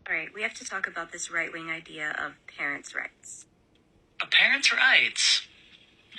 All right, we have to talk about this right-wing idea of parents' rights. A parents' rights?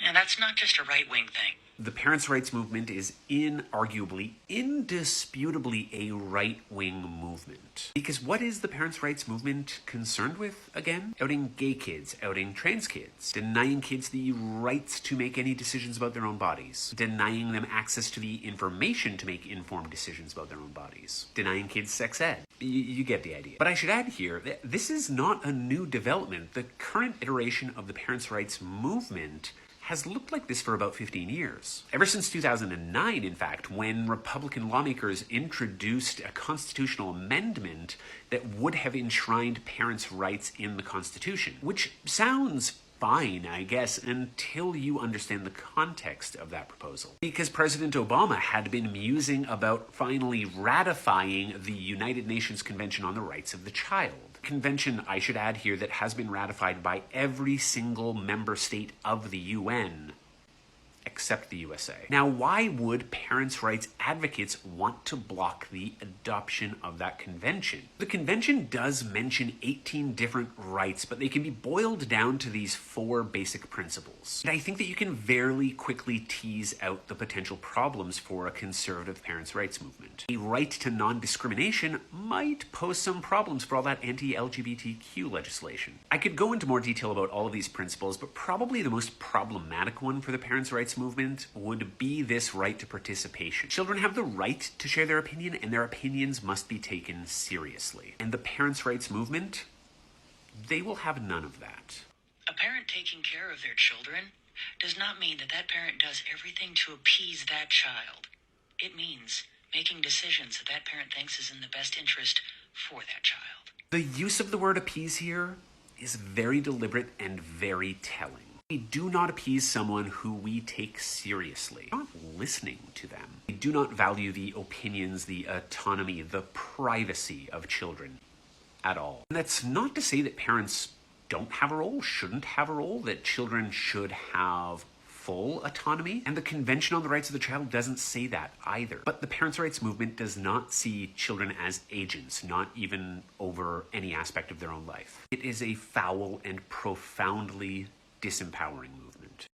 Yeah, that's not just a right-wing thing. The parents' rights movement is inarguably, indisputably a right-wing movement. Because what is the parents' rights movement concerned with, again? Outing gay kids, outing trans kids, denying kids the rights to make any decisions about their own bodies, denying them access to the information to make informed decisions about their own bodies, denying kids sex ed. You get the idea. But I should add here that this is not a new development. The current iteration of the parents' rights movement has looked like this for about 15 years. Ever since 2009, in fact, when Republican lawmakers introduced a constitutional amendment that would have enshrined parents' rights in the Constitution, which sounds fine, I guess, until you understand the context of that proposal. Because President Obama had been musing about finally ratifying the United Nations Convention on the Rights of the Child. Convention, I should add here, that has been ratified by every single member state of the UN, except the USA. Now, why would parents' rights advocates want to block the adoption of that convention? The convention does mention 18 different rights, but they can be boiled down to these 4 basic principles. And I think that you can very quickly tease out the potential problems for a conservative parents' rights movement. A right to non-discrimination might pose some problems for all that anti-LGBTQ legislation. I could go into more detail about all of these principles, but probably the most problematic one for the parents' rights movement would be this right to participation. Children have the right to share their opinion, and their opinions must be taken seriously. And the parents' rights movement, they will have none of that. A parent taking care of their children does not mean that that parent does everything to appease that child. It means making decisions that that parent thinks is in the best interest for that child. The use of the word appease here is very deliberate and very telling. We do not appease someone who we take seriously. We're not listening to them. We do not value the opinions, the autonomy, the privacy of children at all. And that's not to say that parents don't have a role, shouldn't have a role, that children should have full autonomy. And the Convention on the Rights of the Child doesn't say that either. But the parents' rights movement does not see children as agents, not even over any aspect of their own life. It is a foul and profoundly disempowering movement.